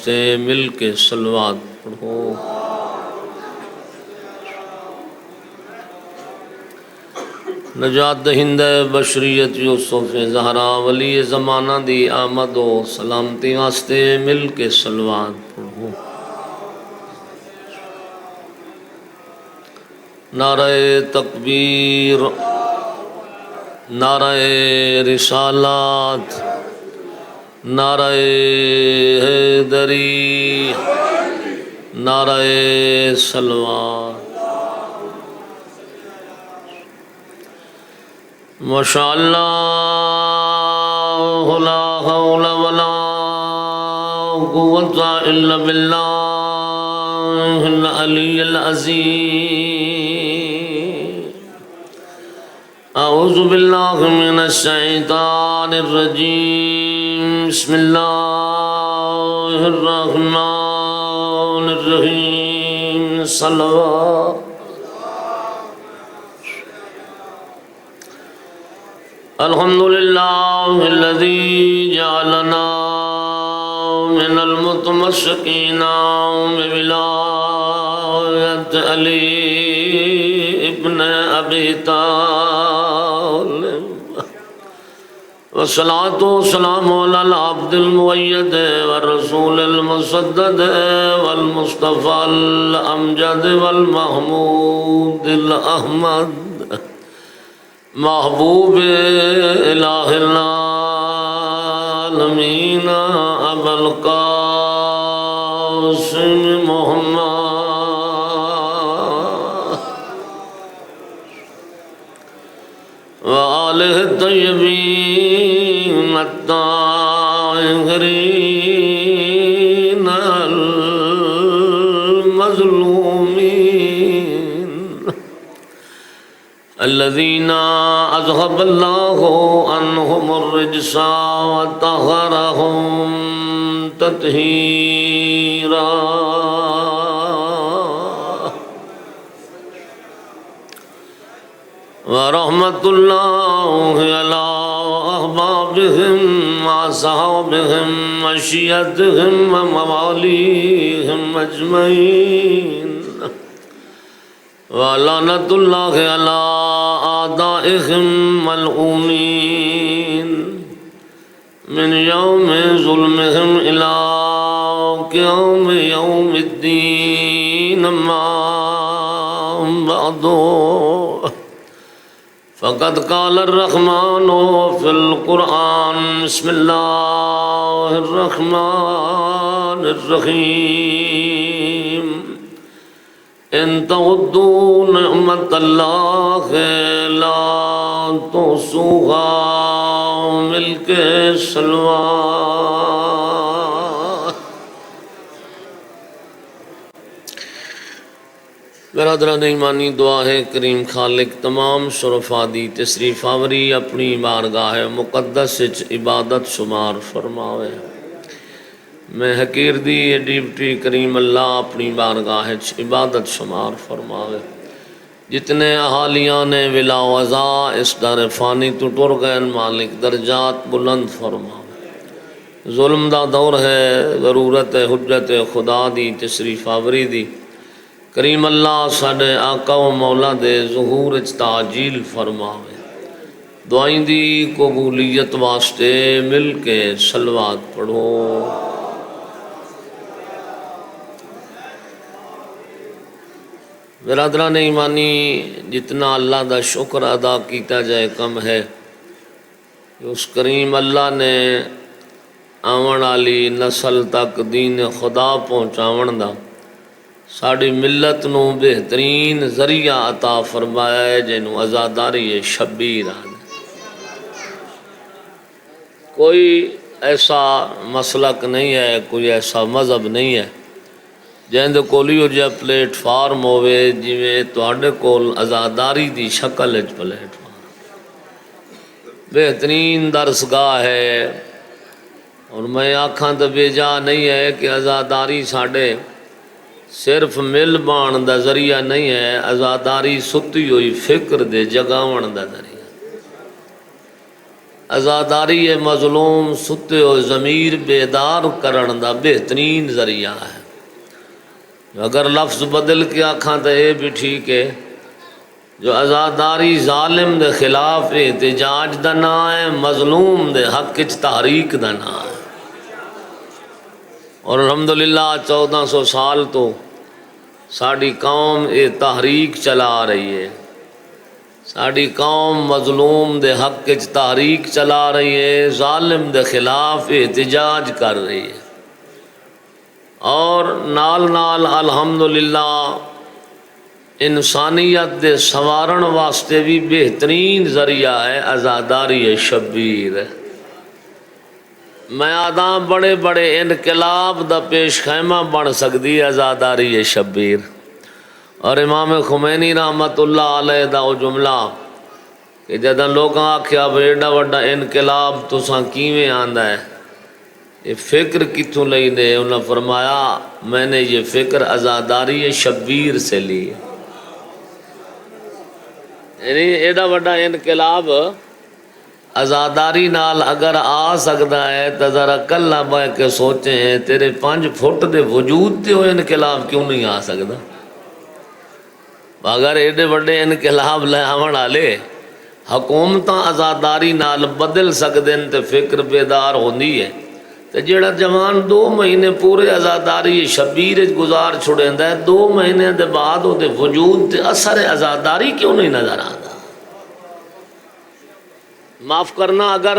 واسطے مل کے صلوات پڑھو۔ نجات دہندہ بشریت یوسف زہرا ولی زمانہ دی آمد و سلامتی واسطے مل کے صلوات پڑھو۔ نعرہ تکبیر، نعرہ رسالات، نعرہ حیدری، نعرہ صلوات۔ ماشاءاللہ لا حول ولا قوة الا باللہ العلی العظیم۔ اعوذ باللہ من الشیطان الرجیم، بسم اللہ الرحمن الرحیم۔ صلوات۔ الحمدللہ الذی جعلنا من المتمسکین بولایت علی ابن ابی طالب، والصلاة والسلام علی العبد المؤید والرسول المسدد والمصطفى الامجد والمحمود الاحمد، محبوب الہ العالمین ابو القاسم محمد وآلہ الطیبین الطاہرین المظلومین الذین اذهب اللہ عنہم الرجس وطہرہم تطہیرا۔ ورحمۃ اللہ علی احبابہم واصحابہم وشیعتہم وموالیہم اجمعین، وَلَعْنَةُ اللَّهِ عَلَىٰ أَعْدَائِهِمْ مَلْعُونِينَ مِنْ يَوْمِ ظُلْمِهِمْ إِلَىٰ قِيَامِ يَوْمِ الدِّينِ أَمَّا بَعْدُ، فَقَدْ قَالَ الرَّحْمَٰنُ فِي الْقُرْآنِ بِسْمِ اللَّهِ الرَّحْمَٰنِ الرَّحِيمِ ان تعدوا نعمت اللہ لا تحصوها، مل کے صلوات۔ برادران ایمانی، دعا ہے کریم خالق تمام شرفاء دی تشریف آوری اپنی بارگاہ مقدس وچ عبادت شمار فرماوے۔ میں حقیر دی ڈیوٹی کریم اللہ اپنی بارگاہ عبادت شمار فرماوے۔ جتنے احالیاں نے ولا وضا اس در فانی تو ٹر گئے، مالک درجات بلند فرماوے۔ ظلم دا دور ہے، ضرورت حجت خدا دی تشریف آوری دی، کریم اللہ ساڈے آقا و مولا دے ظہور تعجیل فرماوے۔ دعائیں دی قبولیت واسطے مل کے صلوات پڑھو۔ برادران ایمانی، جتنا اللہ دا شکر ادا کیتا جائے کم ہے۔ اس کریم اللہ نے آون والی نسل تک دین خدا پہنچاون دا ساڑی ملت نو بہترین ذریعہ عطا فرمایا ہے، جنہوں عزاداری شبیر آدھے۔ کوئی ایسا مسلک نہیں ہے، کوئی ایسا مذہب نہیں ہے جہاں کولی ہو جائے پلیٹ فارم ہوئے جویں تواڈے کول عزاداری دی شکل وچ پلیٹ فارم، بہترین درسگاہ ہے۔ اور میں آکھاں تو بے جا نہیں ہے کہ عزاداری ساڈے صرف مل بان دا ذریعہ نہیں ہے، عزاداری ستی ہوئی فکر دے جگاون دا ذریعہ۔ عزاداری مظلوم ستے و ضمیر بیدار کرن دا بہترین ذریعہ ہے۔ اگر لفظ بدل کے آکھاں تو یہ بھی ٹھیک ہے، جو عزاداری ظالم دے خلاف احتجاج دا نام ہے، مظلوم دے حق وچ تحریک دا نام ہے۔ اور الحمدللہ 1400 سال تو ساڑی قوم یہ تحریک چلا رہی ہے، ساڑی قوم مظلوم دے حق وچ تحریک چلا رہی ہے، ظالم دے خلاف احتجاج کر رہی ہے۔ اور نال نال الحمدللہ انسانیت دے سوارن واسطے بھی بہترین ذریعہ ہے عزاداری شبیر۔ میں آدھا بڑے بڑے انقلاب دا پیش خیمہ بن سکتی عزاداری شبیر۔ اور امام خمینی رحمت اللہ علیہ دا وہ جملہ کہ جدہ لوگاں آکھیا ایڈا وڈا انقلاب تساں کیویں آندا ہے، یہ فکر کتوں لئی دے؟ انہوں نے فرمایا میں نے یہ فکر عزاداری شبیر سے لی۔ یعنی ایڈا وڈا انقلاب عزاداری نال اگر آ سکتا ہے تو ذرا کلا بہ کے سوچیں تیرے 5 فٹ دے وجود تے وہ انقلاب کیوں نہیں آ سکتا؟ اگر ایڈے وڈے انقلاب لے آون والے حکومتاں عزاداری نال بدل سکتے ہیں تو فکر بیدار ہوندی ہے۔ تو جڑا جوان 2 مہینے پورے عزاداری شبیر گزار چھڑیندا ہے، 2 مہینے دے بعد وہ دے وجود تے اثر عزاداری کیوں نہیں نظر آتا؟ معاف کرنا، اگر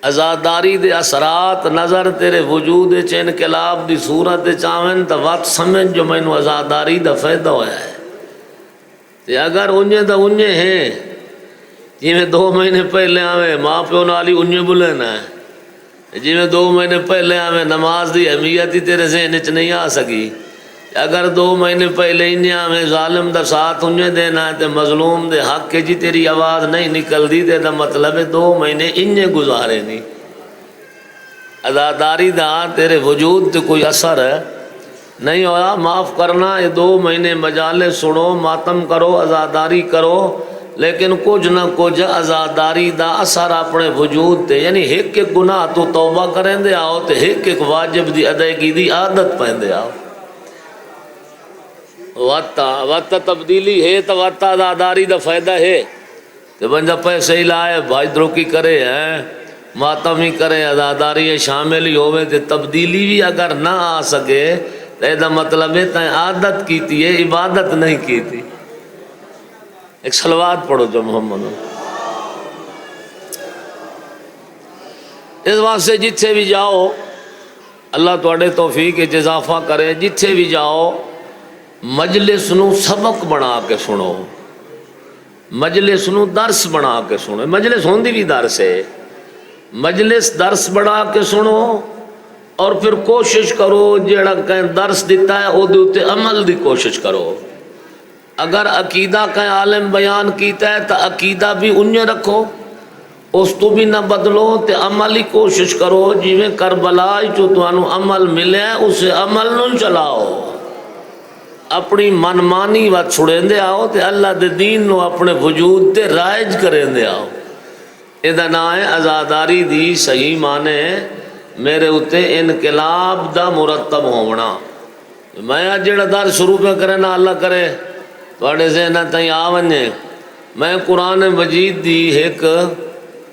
عزاداری دے اثرات نظر تیرے وجود چ انقلاب دی صورت چاہیں تو وقت سمجھ جو مینوں عزاداری دا فائدہ ہویا ہے۔ تے اگر انجے دا انجے ہیں جی میں 2 مہینے پہلے آویں ماں پیو نال ہی انجے بلینا ہے، جی میں 2 مہینے پہلے آویں نماز دی اہمیت ہی تیرے ذہن وچ نہیں آ سکی، اگر 2 مہینے پہلے انجے آویں ظالم دا ساتھ انجے دینا ہے تے مظلوم دے حق جی تیری آواز نہیں نکل دی تے دا مطلب ہے 2 مہینے انجے گزارے نہیں۔ عزاداری دا تیرے وجود تے کوئی اثر ہے نہیں ہوا۔ معاف کرنا، یہ 2 مہینے مجالے سنو، ماتم کرو، عزاداری کرو، لیکن کچھ نہ کچھ عزاداری دا اثر اپنے وجود تے، یعنی ایک گناہ تو توبہ کریں دے آؤ تے ایک واجب دی ادائیگی دی عادت پہندے آؤ۔ وقت تبدیلی ہے تو وقت عزاداری دا فائدہ ہے کہ بندہ پیسے ہی لائے بھائی دروکی کرے ہیں، ماتم ہی کرے، عزاداری شامل ہی ہوئے تے تبدیلی بھی اگر نہ آ سکے تو ایدہ مطلب ہے تائیں عادت کیتی ہے، عبادت نہیں کیتی۔ ایک صلوات پڑھو جو محمد۔ اس واسطے جتھے بھی جاؤ اللہ تواڈے توفیق اضافہ کرے، جتھے بھی جاؤ مجلس نو سبق بنا کے سنو، مجلس نو درس بنا کے سنو۔ مجلس ہوندی بھی درس ہے، مجلس درس بنا کے سنو، اور پھر کوشش کرو جیڑا کہیں درس دیتا ہے وہ دیتے عمل دی کوشش کرو۔ اگر عقیدہ کہیں عالم بیان کیتا ہے تو عقیدہ بھی انہیں رکھو، اس تو بھی نہ بدلو، تے عمل ہی کوشش کرو جیویں کربلا جو تمہوں عمل ملے اسے عمل نو چلاؤ۔ اپنی منمانی وقت چھڑیں دے آؤ تے اللہ دے دین نو اپنے وجود تے رائج کریں دے آؤ۔ ایدہ نام ہے عزاداری دی صحیح معنی میرے اتے انقلاب دا مرتب ہونا۔ میں آج جڑا دار شروع پہ کرے نا اللہ کرے توڑے ذہنہ تائیں آونے، میں قرآن مجید دی ایک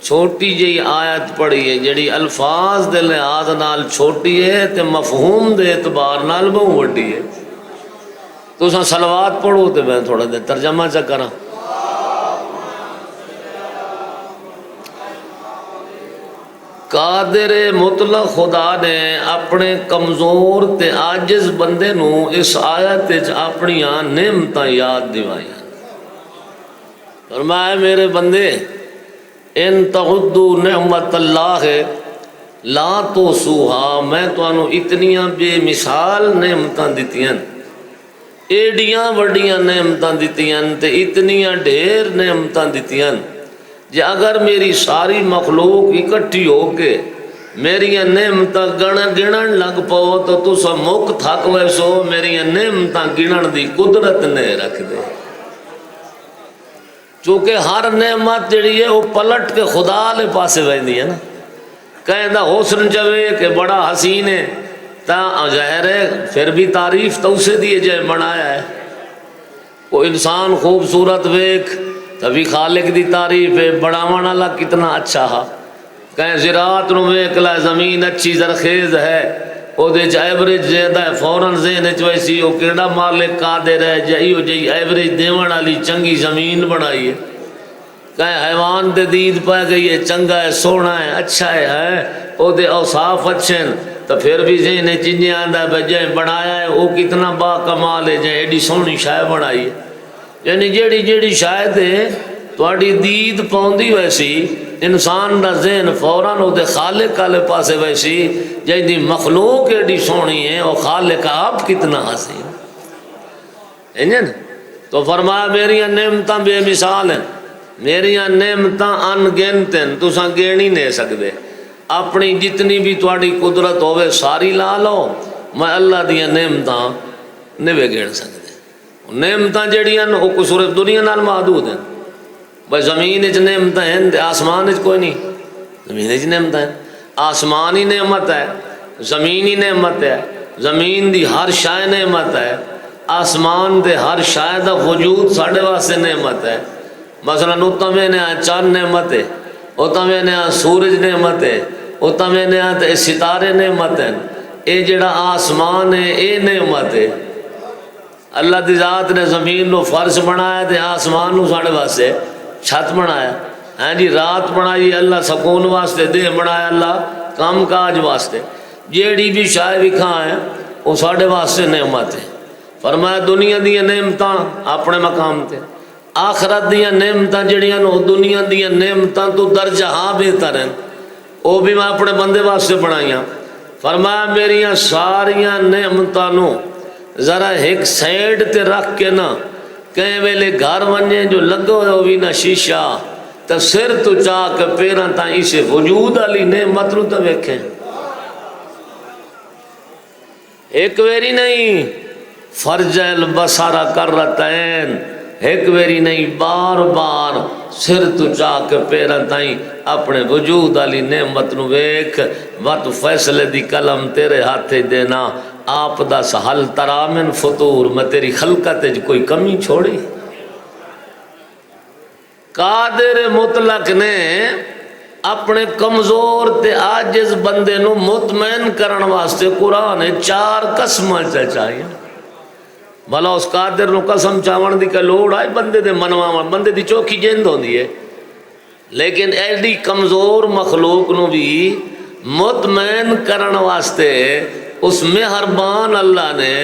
چھوٹی جی آیت پڑھی ہے جڑی الفاظ دے لحاظ نال چھوٹی ہے تے مفہوم دے اعتبار نال بہت وڈی ہے۔ تو اساں صلوات پڑھو تے میں تھوڑا دے ترجمہ چا کرا۔ قادر مطلق خدا نے اپنے کمزور تے عاجز بندے نو اس آیت وچ اپنی نعمتاں یاد دیوائیاں۔ فرمایا میرے بندے ان تعدوا نعمت اللہ لا تحصوها، میں تانوں اتنیاں بے مثال نعمتاں دتیاں، ایڈیاں وڈیاں نعمتاں دتیاں تے اتنیاں ڈھیر نعمتاں دتیاں جے اگر میری ساری مخلوق اکٹھی ہو کے میری نعمتاں گنن لگ پاؤ تو تسا مک تھک ویسو میری نعمتاں گنن دی قدرت نے رکھ دے۔ چونکہ ہر نعمت جڑی ہے وہ پلٹ کے خدا لے پاسے ویندی ہے نا. کہیں دا حسن چوے کہ بڑا حسین ہے تا ظاہر ہے پھر بھی تعریف تو اسے دیے جائے بنایا ہے. کوئی انسان خوبصورت ویک تبھی خالق دی تعریف ہے بڑھاون والا کتنا اچھا ہے. کہیں زراعت نو ویک لا زمین اچھی زرخیز ہے او دے ایوریج زیادہ ہے فوراً ذہن وچ ویسی او کیڑا مالک قادر ہے جئیو جئی ایوریج دیون والی چنگی زمین بنائی ہے. کہیں حیوان دے دید پہ گئی ہے چنگا ہے سونا ہے اچھا ہے او دے اوصاف اچھے ہیں تو پھر بھی ذہن چنجے آندا ہے جائے بنایا ہے وہ کتنا با کمال ہے جائے ایڈی سونی شاہ بنائی ہے. یعنی جیڑی شاید ہے تواڈی دید پوندی ویسی انسان دا ذہن فوراً او دے خالق والے پاسے ویسی جیندی مخلوق ایڈی سونی ہے او خالق آپ کتنا حسین ہے. تو فرمایا میریاں نعمتاں بے مثال ہیں میریاں نعمتاں ان گنت ہیں تساں گن ہی نہیں سکدے. اپنی جتنی بھی تواڈی قدرت ہوے ساری لا لو میں اللہ دیاں نعمتاں نہیں گن سکدے. نعمتاں جڑیاں وہ کو صرف دنیا نال محدود ہیں. بھائی زمین وچ نعمتاں ہیں آسمان وچ کوئی نہیں. زمین وچ نعمتاں ہیں آسمان ہی نعمت ہے زمین ہی نعمت ہے زمین دی ہر شے نعمت ہے آسمان دے ہر شے دا وجود ساڈے واسطے نعمت ہے. مثلا اتنا میں نے چاند نعمت ہے اتنا میں نے سورج نعمت ہے اتنا میں نے ستارے نعمت ہیں. اے جڑا آسمان ہے اے نعمت ہے. اللہ دی ذات نے زمین نو فرش بنایا تے آسمان نو ساڑے واسطے چھت بنایا. ہاں جی رات بنائی اللہ سکون واسطے دے بنایا اللہ کام کاج واسطے. جیڑی بھی شاہ بھی کھاں ہے وہ ساڑے واسطے نعمت ہے. فرمایا دنیا دیا نعمتاں اپنے مقام تے آخرت دیا نعمتاں جڑیاں نو دنیا دیا نعمتاں تو درجہ ہاں بہتر ہیں وہ بھی میں اپنے بندے واسطے بنائیاں. فرمایا میریاں ساریاں نعمتاں نو ذرا ایک سائیڈ تے رکھ کے نا کہیں ویلے گھر ونجے جو لگو ہو بھی نہ شیشہ تو سر تو چاہ کے پیراں تاں اسے وجود علی نعمت نو تو ویکھیں. ایک ویری نہیں فرج البصر کرتین ایک ویری نہیں بار بار سر تو چاہ کے پیراں تائیں اپنے وجود علی نعمت نو ویکھ. وقت فیصلے دی قلم تیرے ہاتھے دینا آپ دا سہل ترا من فطور میں تیری خلقت کوئی کمی چھوڑی. قادر مطلق نے اپنے کمزور تے عاجز بندے نو مطمئن کرن واسطے قرآن 4 قسماں چاہیے. بھلا اس قادر نو قسم چاون دی کہ لوڑ آئے بندے دے منواں بندے دی چوکھی جند ہوندی ہے لیکن ایڈی کمزور مخلوق نو بھی مطمئن کرن واسطے اس مہربان اللہ نے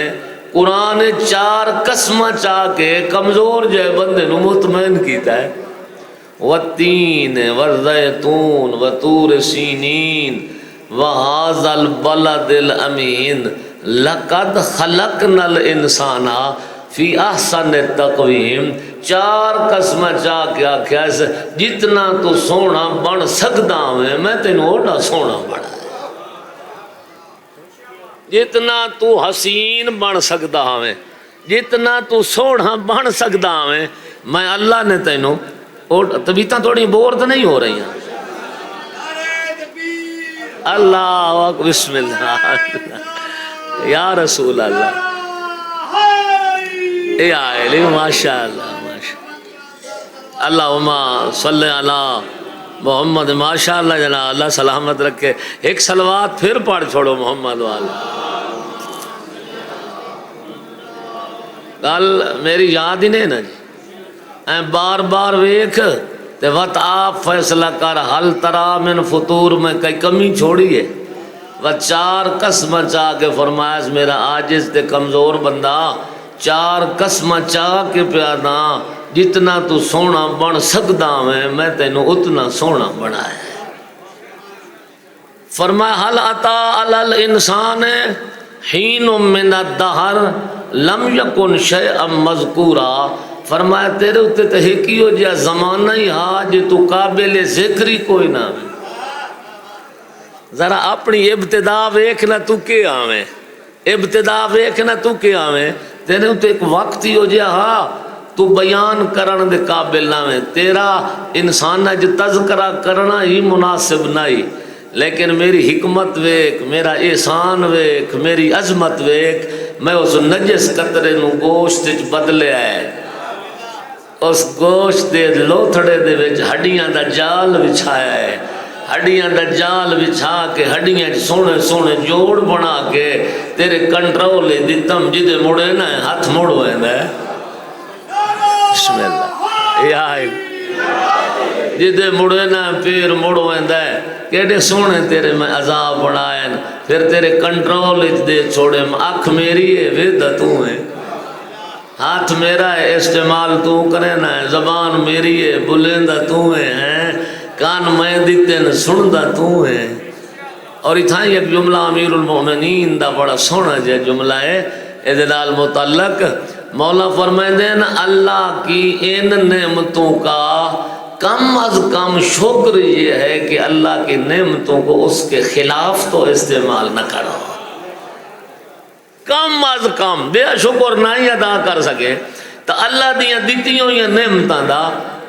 قرآن 4 قسماں چاہ کے کمزور جائے بندے نو مطمئن کیتا ہے. والتین والزیتون وطور سینین وہذا البلد الامین لقد خلقنا الانسان فی احسن تقویم. 4 قسماں چاہ کے آکھیا جتنا تو سونا بن سکدا میں تینوں اوڈا سونا بنا جتنا تو حسین بن سکدا ہاں جتنا تو سونا بن سکدا ہاں میں اللہ نے تینوں طبیعتاں تھوڑی بور تو نہیں ہو رہی ہیں. اللہ بسم اللہ یا رسول اللہ یا علی ماشاء اللہ ماشاء اللہم صلی علی محمد ماشاء اللہ جناب اللہ سلامت رکھے. ایک صلوات پھر پڑھ چھوڑو محمد والا. گل میری یاد ہی نہیں نا جی بار بار ویکھ تے وقت آپ فیصلہ کر حل ترا من فطور میں کئی کمی چھوڑی ہے. وہ 4 قسم چاہ کے فرمایا میرا عاجز تے کمزور بندہ 4 قسم چاہ کے پیادا جتنا تو سونا بن سکدا میں تینوں اتنا سونا بنایا. فرمایا حل عطا علی الانسان حین من الدہر لم یکن شیئا مذکورا. فرمایا تیرے اتے تو ہی ہو جا زمانہ ہی ہاں جو تو قابل ذکری کوئی نہ ہے. ذرا اپنی ابتدا ویکھنا تو کے آویں ابتدا ویکھنا تو کے آویں تیرے اتے ایک وقت ہی ہو جا ہاں تو بیان کرن دے قابل نہ ہے، تیرا انسان جو تذکرہ کرنا ہی مناسب نہیں، لیکن میری حکمت ویک، میرا احسان ویک، میری عظمت ویک، میں اس نجس قطرے نو گوشت وچ بدلیا ہے، اس گوشت دے لوتھڑے دے وچ ہڈیاں دا جال بچھایا ہے، ہڈیاں دا جال بچھا کے ہڈیاں سونے سونے جوڑ بنا کے تیرے کنٹرول دتم، جدے مڑے نا ہاتھ مڑ ویندا ہے، بسم اللہ یا جدے مڑے نا پیر مڑ ویندا ہے، کیڑے سونے تیرے میں عذاب بنائے، پھر تیرے کنٹرول دے چھوڑے، اکھ میری ہے ویدہ تو ہے، ہاتھ میرا ہے استعمال تو کرے نا، زبان میری ہے بلندہ تو ہے، کان میں دیتے نا سندہ تو ہے۔ اور اتھاں ایک جملہ امیر المومنین دا بڑا سونا جے جملہ ہے، ادھلال متعلق مولا فرمائے دین اللہ کی ان نعمتوں کا کم از کم شکر یہ ہے کہ اللہ کی نعمتوں کو اس کے خلاف تو استعمال نہ کرو، کم از کم بے شکر نہیں ادا کر سکے تو اللہ دیا دیتیوں یا نعمتاں دا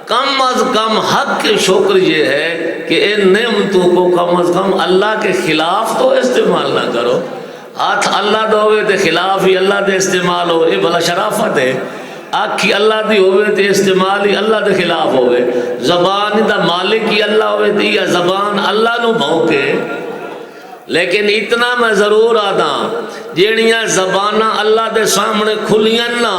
کم از کم حق کے شکر یہ ہے کہ ان نعمتوں کو کم از کم اللہ کے خلاف تو استعمال نہ کرو، ہاتھ اللہ دے ہوئے تے خلاف ہی اللہ دے استعمال ہو، یہ بھلا شرافت ہے، آنکھی اللہ دی ہوئے تے استعمال ہی اللہ دے خلاف ہوئے، زبان دا مالک ہی اللہ ہوئے تے یا زبان اللہ نو بھونکے، لیکن اتنا میں ضرور آدھا جیڑیاں زبانہ اللہ دے سامنے کھلیاں نا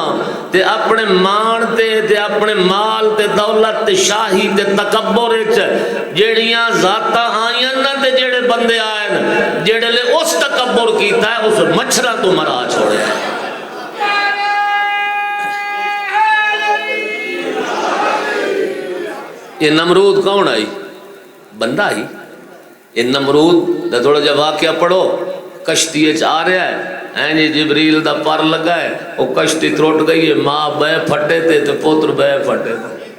تے اپنے مان تے اپنے مال تے دولت تے شاہی تے تکبر جیڑیاں ذاتہ آئین نا تے جیڑے بندے آئین جیڑے لے اس تکبر کیتا ہے اس مچھرہ تو مرا چھوڑے ہیں۔ یہ نمرود کون آئی؟ بندہ ہی، یہ نمرود دا تھوڑا جا واقعہ پڑھو، کشتی آ رہا ہے، جی جبریل دا پر لگا ہے، وہ کشتی تروٹ گئی ہے، ماں بے پھٹے تھے تو پوتر بے پھٹے تھے،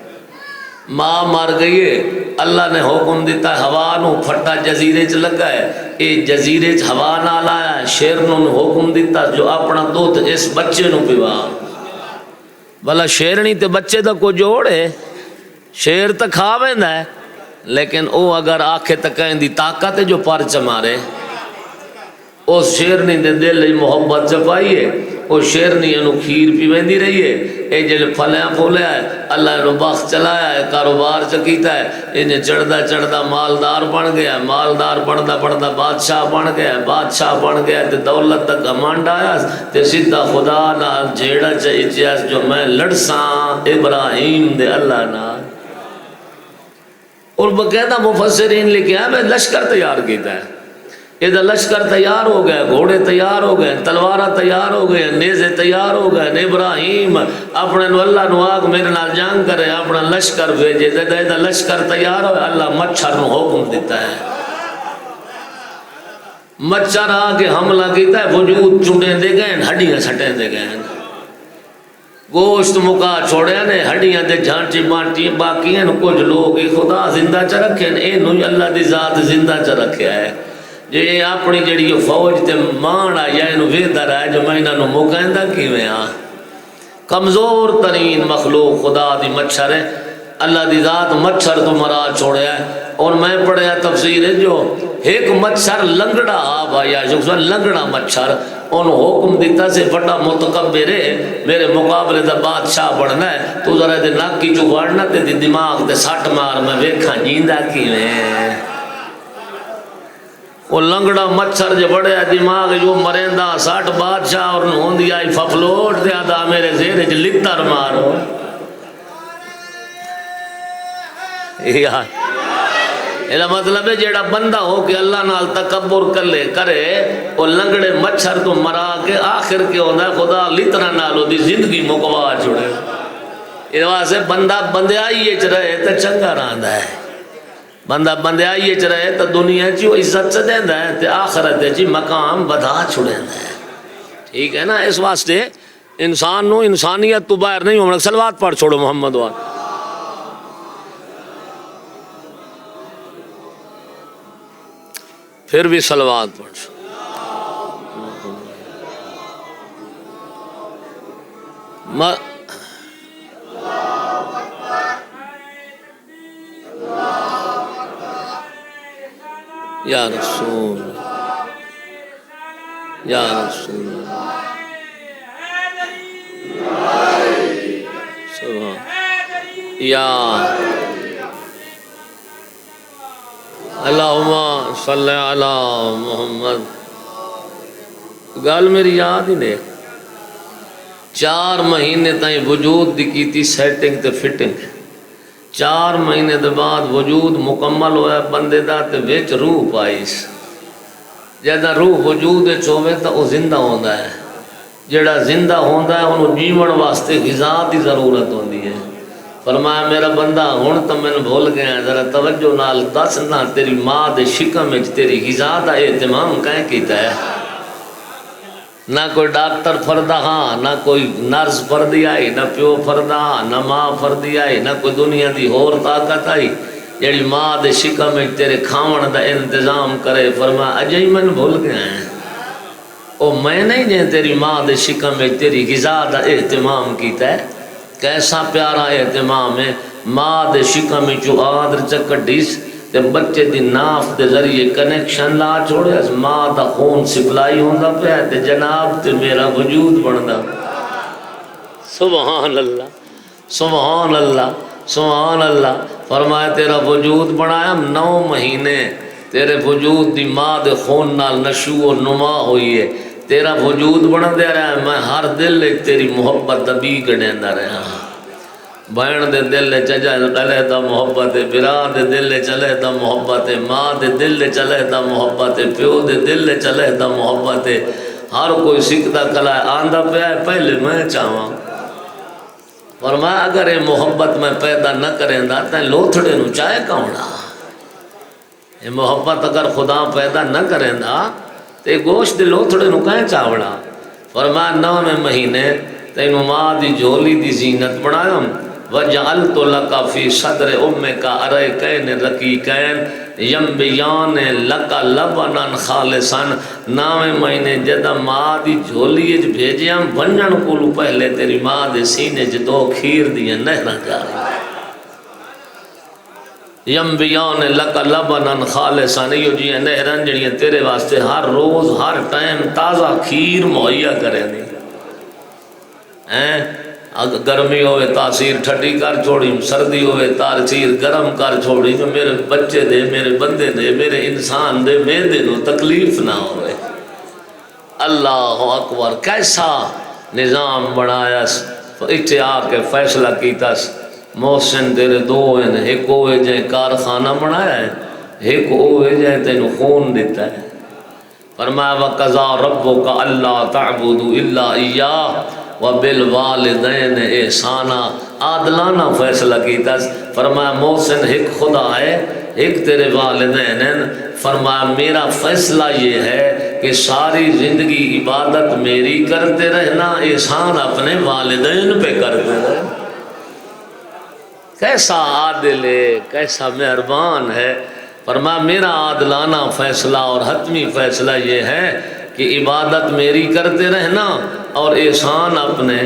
ماں مار گئی ہے، اللہ نے حکم دیتا ہے ہوا نو پھٹا جزیرے چ لگا ہے، یہ جزیرے چ ہوا نہ لایا ہے، شیر نو حکم دیتا جو اپنا دودھ اس بچے نو پیوا، بھلا شیرنی تے بچے دا کو جوڑ ہے، شیر تا کھا ویندا ہے، لیکن او اگر آنکھیں تکائیں دی طاقت ہے جو پر چمارے، اس شیرنی دے دل محبت چپائیے، اس شیرنی انہوں کھیر پی ویندی رہیے، اے جلے پھلیاں پھولیا ہے، اللہ انہوں بخت چلایا ہے، کاروبار چکیتا ہے، انہیں چڑھدا چڑھدا مالدار بن گیا، مالدار بڑھدا بڑھدا بادشاہ بن گیا، بادشاہ بن گیا تے دولت تک گھمنڈ آیا تے سیدھا خدا نال جھیڑا چاہیے جو میں لڑساں ابراہیم دے اللہ نال، اور بقیدہ مفسرین لکھے ہیں میں لشکر تیار کیتا ہے، ادھا لشکر تیار ہو گئے، گھوڑے تیار ہو گئے، تلوارہ تیار ہو گئے، نیزے تیار ہو گئے، ابراہیم اپنے نو اللہ نو آگ میرے نال جنگ کرے، اپنا لشکر بھیجے، ادھا لشکر تیار ہو، اللہ مچھر نو حکم دیتا ہے، مچھر آگے حملہ کیتا ہے، وجود چنڈیں دے گئے، ہڈیاں سٹیں دے گئے، گوشت مکا چھوڑے نے، ہڈیاں دے جھانچی بانٹی باقی ہیں، کچھ لوگ خدا زندہ چا رکھے ہیں، انہوں اللہ دی ذات زندہ چا رکھے ہے، جی اپنی جڑی فوج تے مان آیا انہوں ویدہ رہا ہے جو میں انہوں مکہندہ کی میں آن، کمزور ترین مخلوق خدا دی مچھر ہے، اللہ دی ذات مچھر تو مرا چھوڑے ہے، اور میں پڑھیا تفسیر ہے جو ایک مچھر لنگڑا آب آیا جو لنگڑا مچھر انہوں حکم دیتا سے بڑا متقبر ہے میرے مقابلے دا بادشاہ بڑھنا ہے تو ذرا دے ناک کی چوڑنا تے دی دماغ تے ساٹھ مار میں ویکھا جیندہ کی میں وہ لنگڑا مچھر جو بڑے دماغ جو مرندہ ساٹھ بادشاہ اور ہون دیا ففلوٹ دیا دا میرے زیرے جو لکتر مارو یہ مطلب ہے جیڑا بندہ ہو کہ اللہ نال تکبر کرے وہ لنگڑے مچھر تو مرا کے آخر کے ہوندہ ہے خدا لتنا نالو دی زندگی مقوا چھوڑے یہ واسے بندہ بندیائی اچ رہے تو چنگا راندہ ہے بندہ بندیائی اچ رہے تو دنیا چی وہ عزت سے دیندہ ہے تو آخرت چی مقام بدھا چھوڑے ہے ٹھیک ہے نا اس واسطے انسان نو انسانیت تو باہر نہیں ہونا سلوات پڑھ چھوڑو محمد وان پھر بھی صلوات پڑھ یا رسول یا رسول سبحان یا اللہم صلی علی محمد. گل میری یاد ہی نہیں. 4 مہینے تائیں وجود دی کیتی سیٹنگ تے فٹنگ. 4 مہینے دے بعد وجود مکمل ہویا بندے دا تے وچ روح پائیس. جدہ روح وجود چوے تا وہ زندہ ہوندا ہے. جڑا زندہ ہوندا ہے انہوں جیون واسطے غذا دی ضرورت ہوندی ہے. فرمایا میرا بندہ ہن تو میں بھول گیا ذرا توجہ نال دس نہ تیری ماں دے شکم وچ تیری غذا دا اہتمام کہیں کیتا ہے؟ نہ کوئی ڈاکٹر فردہ ہاں، نہ کوئی نرس فردی آئی، نہ پیو فردہ ہاں، نہ ماں فردی آئی، نہ کوئی دنیا دی ہور طاقت آئی جیڑی ماں دے شکم وچ تیرے کھاون دا انتظام کرے. فرمایا اجے ہی میں بھول گیا ہے او میں نہیں جے تیری ماں دے شکم وچ تیری غذا دا اہتمام کیتا ہے. کیسا پیارا اہتمام ہے. ماں دے شکم وچوں آدر چکڈیس تے بچے دی ناف دے ذریعے کنیکشن لا چھوڑے. ماں دا خون سپلائی ہوندا پیا تے جناب تے میرا وجود بندا. سبحان اللہ سبحان اللہ سبحان اللہ. فرمایا تیرا وجود بنایا 9 مہینے تیرے وجود دی ماں دے خون نال نشو و نما ہوئی ہے. تیرا وجود بنا دے رہا ہے. میں ہر دل تیری محبت دبی گڑیندا رہا. بہن دے دل چلے دا محبت ہے، برا دے دل چلے دا محبت ہے، ماں دے دل چلے دا محبت ہے، پیو دے دل چلے دا محبت ہے. ہر کوئی سکھدا کلا آندا پیا ہے پہلے میں چاہواں. فرمایا اگر یہ محبت میں پیدا نہ کریں دا تے لوتھڑے نو چاہے کونہ. یہ محبت اگر خدا پیدا نہ کریں دا تے گوشت دے لوتھڑے نو کہیں چاوڑا. فرمایا 9 مہینے تینو ماں دی جھولی دی زینت بنایا. وَجَعَلْتُ لَكَ فِي صَدْرِ أُمِّكَ أَرَيْكَيْنِ رَقِيقَيْنِ يَنْبِيَانِ لَكَ لَبَنًا خَالِصًا. 9 مہینے جدہ ماں دی جھولی وچ بھیجیاں ونجن کولو پہلے تیری ماں دے سینے چ 2 کھیر دیاں نہراں جاری. يَنْبِيَانِ لَكَ لَبَنًا خَالِصًا. یہ جی نہراں جڑیاں تیرے واسطے ہر روز ہر ٹائم تازہ کھیر مہیا کریں دی. گرمی ہوئے تاثیر ٹھڈی کر چھوڑی، سردی ہوئے تاثیر گرم کر چھوڑی. جو میرے بچے دے، میرے بندے دے، میرے انسان دے میدے نو تکلیف نہ ہوئے. اللہ اکبر. کیسا نظام بنایا. اتھے آ کے فیصلہ کیتا. محسن تیرے 2 ہیں، ایک ہوئے جائے کارخانہ بنایا ہے، ایک ہوئے جائے تینو خون دیتا ہے. فرمایا وَقَضَىٰ رَبُّكَ أَلَّا تَعْبُدُوا إِلَّا إِيَّاهُ وَبِالْوَالِدَيْنِ إِحْسَانًا. عادلانہ فیصلہ کیتا. فرمایا محسن ایک خدا ہے، ایک تیرے والدین ہیں. فرمایا میرا فیصلہ یہ ہے کہ ساری زندگی عبادت میری کرتے رہنا، احسان اپنے والدین پہ کرتے رہنا. کیسا عادل ہے، کیسا مہربان ہے. فرمایا میرا عادلانہ فیصلہ اور حتمی فیصلہ یہ ہے کہ عبادت میری کرتے رہنا اور احسان اپنے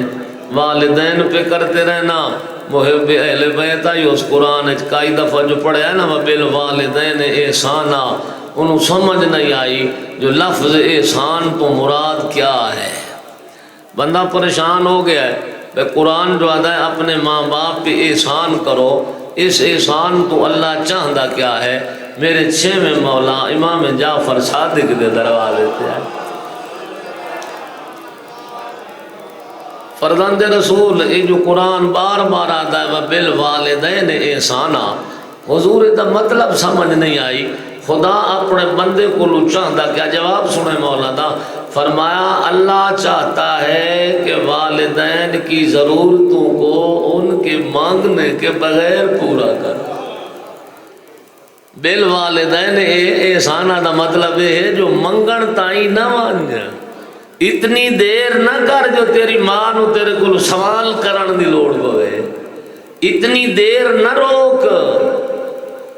والدین پہ کرتے رہنا. محب اہل بیت آئی اس قرآن کئی دفعہ جو پڑھا ہے نا وَبِالْوَالِدَيْنِ إِحْسَانًا، انہوں سمجھ نہیں آئی جو لفظ احسان تو مراد کیا ہے. بندہ پریشان ہو گیا ہے. قرآن جو آتا ہے اپنے ماں باپ پہ احسان کرو. اس احسان تو اللہ چاہندہ کیا ہے. میرے 6ویں مولا امام جعفر صادق دے دروازے تھے. فرزند رسول یہ جو قرآن بار بار آتا ہے وَبِالْوَالِدَيْنِ إِحْسَانًا، حضور دا مطلب سمجھ نہیں آئی. خدا اپنے بندے کو چاہتا کیا. جواب سنے مولا دا. فرمایا اللہ چاہتا ہے کہ والدین کی ضرورتوں کو ان کے مانگنے کے بغیر پورا کر. بالوالدین احسانہ دا مطلب ہے جو منگن تائیں نہ مان جا. اتنی دیر نہ کر جو تیری ماں نو تیرے کو سوال کرن دی لوڑ پوے. اتنی دیر نہ روک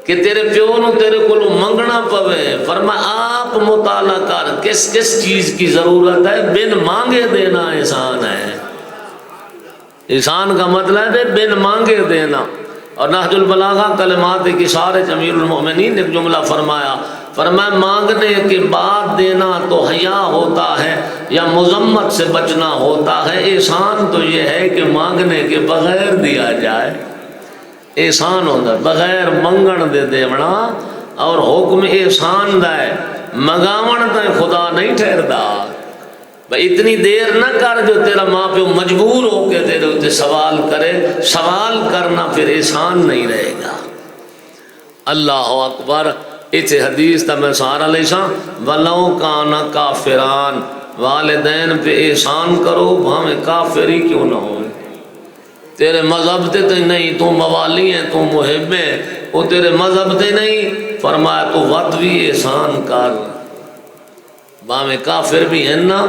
کہ تیرے پیو نو تیرے کو منگنا پوے. فرمایا آپ مطالعہ کر کس کس چیز کی ضرورت ہے. بن مانگے دینا احسان ہے. احسان کا مطلب ہے بن مانگے دینا. اور نہج البلاغہ کلمات کی سارے امیر المومنین ایک جملہ فرمایا فرمایا مانگنے کے بعد دینا تو حیا ہوتا ہے یا مذمت سے بچنا ہوتا ہے، احسان تو یہ ہے کہ مانگنے کے بغیر دیا جائے، احسان ہوتا ہے بغیر منگن دے دیونا، اور حکم احسان دا ہے، مگاون تے خدا نہیں ٹھہردا۔ بھئی اتنی دیر نہ کر جو تیرا ماں پیو مجبور ہو کے تیرے اتنے سوال کرے، سوال کرنا پھر احسان نہیں رہے گا۔ اللہ اکبر۔ اس حدیث تا میں سہارا لے ساں، وَلَوْ كَانَ كَافِران، والدین پہ احسان کرو بھاویں کافر ہی کیوں نہ ہو، تیرے مذہب تے نہیں، تو موالی ہیں، تو محب ہیں، وہ تیرے مذہب تے نہیں، فرمایا تو وقت بھی احسان کر، بھاویں کافر بھی ہیں نا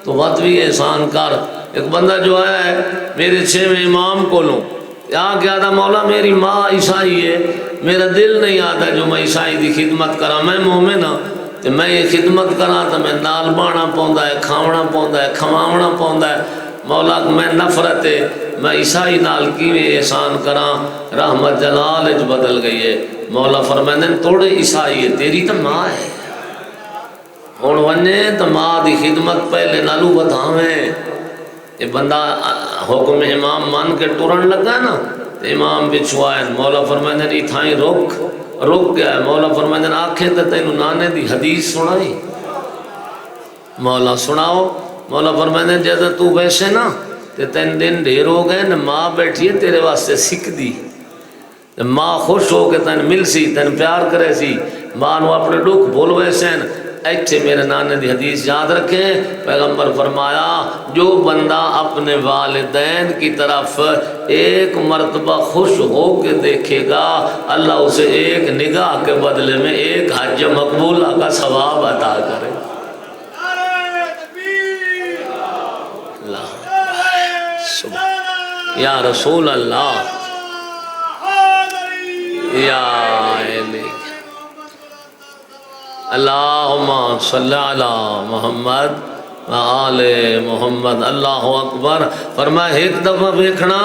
تو وقت بھی احسان کر۔ ایک بندہ جو ہے میرے 6ویں امام کو لوں، یہاں کیا تھا، مولا میری ماں عیسائی ہے، میرا دل نہیں آتا جو میں عیسائی دی خدمت کرا، میں مومن ہاں تو میں یہ خدمت کرا تو میں نال بانا پوندا ہے، کھاونا پوندا ہے، کھماونا پوندا ہے، مولا میں نفرت ہے، میں عیسائی نال کیویں احسان کراں، رحمت جلال اچ بدل گئی ہے۔ مولا فرمائندے توڑے عیسائی ہے، تیری تو ماں ہے، ہن ونے تو ماں دی خدمت پہلے نالو بدھاویں۔ یہ بندہ حکم امام مان کے ٹرن لگا نا، تو امام بچھو آئے، مولا فرمائندے اتھائیں رک گیا ہے، مولا فرمائندے آنکھیں تے تینوں نانے دی حدیث سنائی، مولا سناؤ، مولا فرمائندے جیسے تو ویسے نا تے تین دن ڈھیر ہو گئے نا، ماں بیٹھی ہے تیرے واسطے سکھ دی، ماں خوش ہو کے تین مل سی، تین پیار کرے سی، ماں نو اپنے دکھ بھول ویسے ایتھے میرے نانے دی حدیث یاد رکھیں، پیغمبر فرمایا جو بندہ اپنے والدین کی طرف ایک مرتبہ خوش ہو کے دیکھے گا، اللہ اسے ایک نگاہ کے بدلے میں ایک حج مقبولہ کا ثواب عطا کرے۔ اللہ یا رسول اللہ یا علی اللہم صلی علی محمد آل محمد۔ اللہ اکبر۔ فرمایا ایک دفعہ ویکھنا